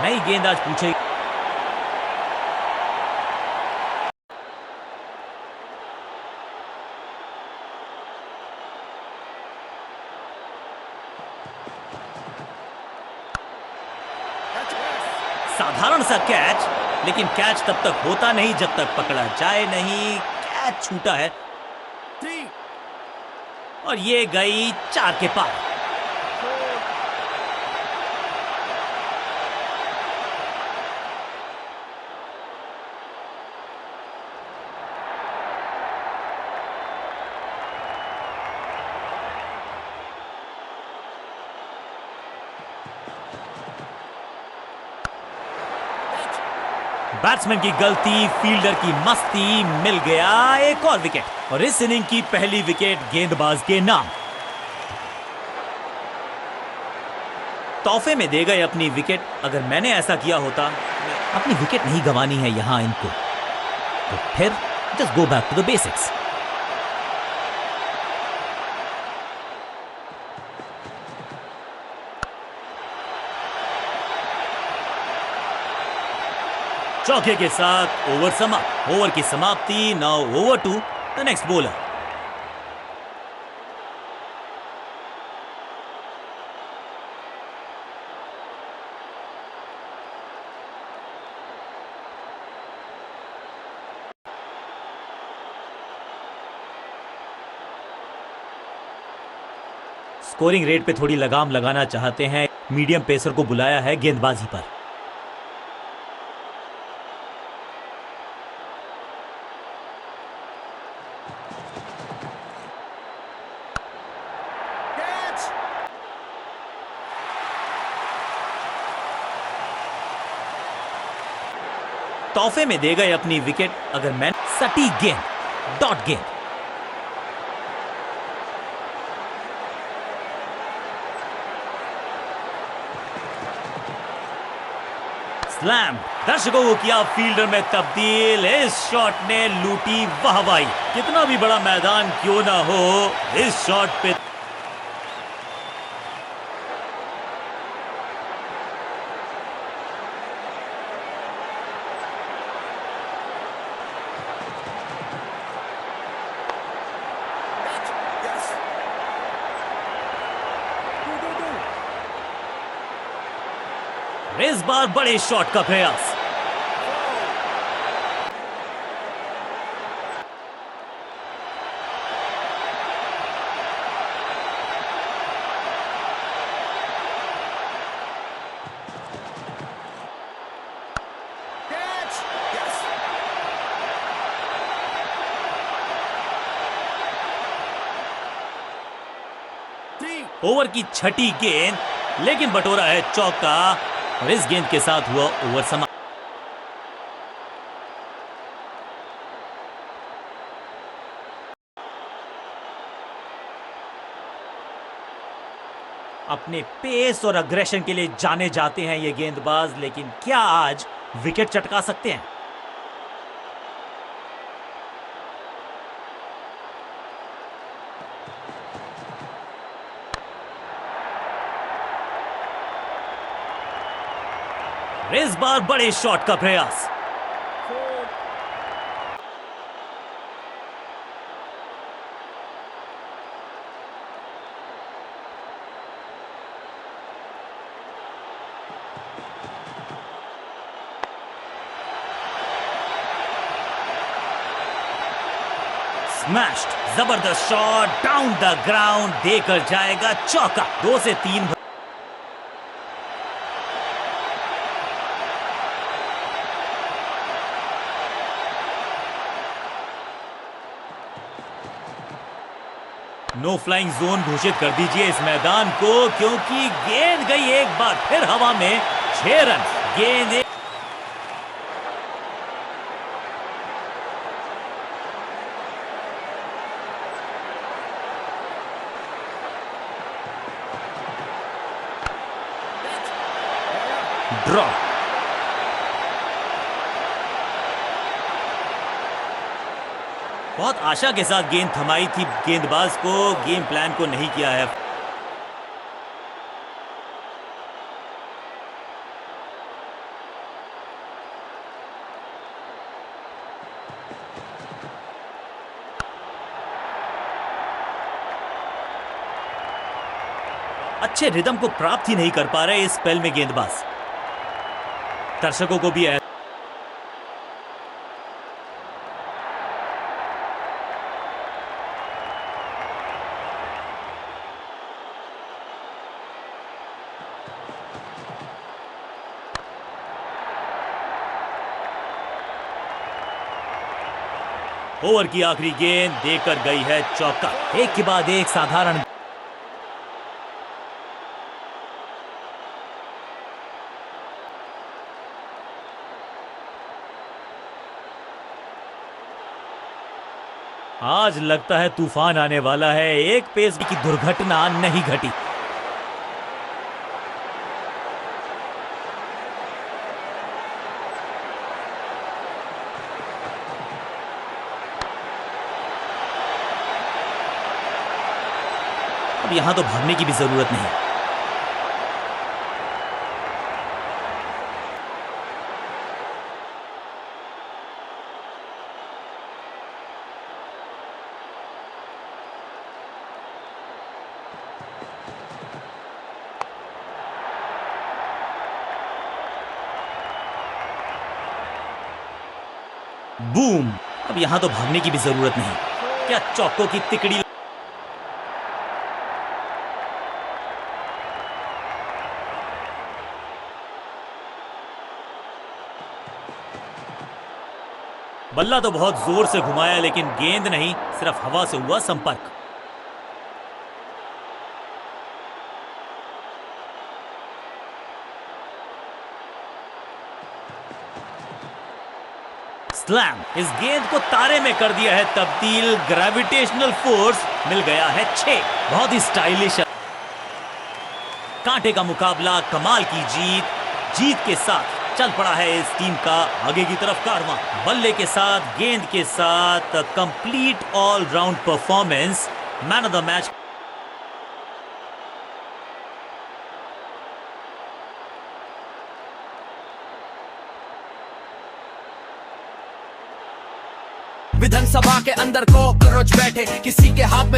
नई गेंद आज पूछेगी। साधारण सा कैच, लेकिन कैच तब तक होता नहीं जब तक पकड़ा जाए नहीं। कैच छूटा है और ये गई 4 के पार। बैट्समैन की गलती, फील्डर की मस्ती, मिल गया एक और विकेट और इस इनिंग की पहली विकेट गेंदबाज के नाम। तोहफे में दे गए अपनी विकेट। अगर मैंने ऐसा किया होता, अपनी विकेट नहीं गंवानी है यहां इनको, तो फिर just go back to the basics. चौके के साथ ओवर समाप्त। ओवर की समाप्ति। Now over to the next bowler. Scoring rate पे थोड़ी लगाम लगाना चाहते हैं, मीडियम पेसर को बुलाया है गेंदबाजी पर। तोहफे में दे गए अपनी विकेट। अगर मैं सटीक गेंद, डॉट गेंद। स्लैम। दर्शकों को किया फील्डर में तब्दील। इस शॉट ने लूटी वाहवाही। कितना भी बड़ा मैदान क्यों ना हो, इस शॉट पे इस बार बड़े शॉट का प्रयास। ओवर की छठी गेंद, लेकिन बटोरा है चौका और इस गेंद के साथ हुआ ओवर समाप्त। अपने पेस और अग्रेशन के लिए जाने जाते हैं ये गेंदबाज, लेकिन क्या आज विकेट चटका सकते हैं? इस बार बड़े शॉट का प्रयास। स्मैश्ड। जबरदस्त शॉट डाउन द ग्राउंड, देकर जाएगा चौका। 2 से 3। नो फ्लाइंग जोन घोषित कर दीजिए इस मैदान को, क्योंकि गेंद गई एक बार फिर हवा में। 6 रन। गेंद ड्रॉप। बहुत आशा के साथ गेंद थमाई थी गेंदबाज को, गेम प्लान को नहीं किया है। अच्छे रिदम को प्राप्त ही नहीं कर पा रहे इस स्पेल में गेंदबाज। दर्शकों को भी ओवर की आखिरी गेंद देकर गई है चौका। एक के बाद एक साधारण आज लगता है तूफान आने वाला है। एक पेस की दुर्घटना नहीं घटी। अब यहां तो भागने की भी जरूरत नहीं। बूम। अब यहां तो भागने की भी जरूरत नहीं। क्या चौकों की तिकड़ी। बल्ला तो बहुत जोर से घुमाया लेकिन गेंद नहीं, सिर्फ हवा से हुआ संपर्क। स्लैम। इस गेंद को तारे में कर दिया है तब्दील। ग्रेविटेशनल फोर्स मिल गया है 6। बहुत ही स्टाइलिश। कांटे का मुकाबला, कमाल की जीत के साथ चल पड़ा है इस टीम का आगे की तरफ कारवां। बल्ले के साथ, गेंद के साथ complete all round performance. Man of the match. विधानसभा के अंदर कॉकरोच बैठे, किसी के हाथ में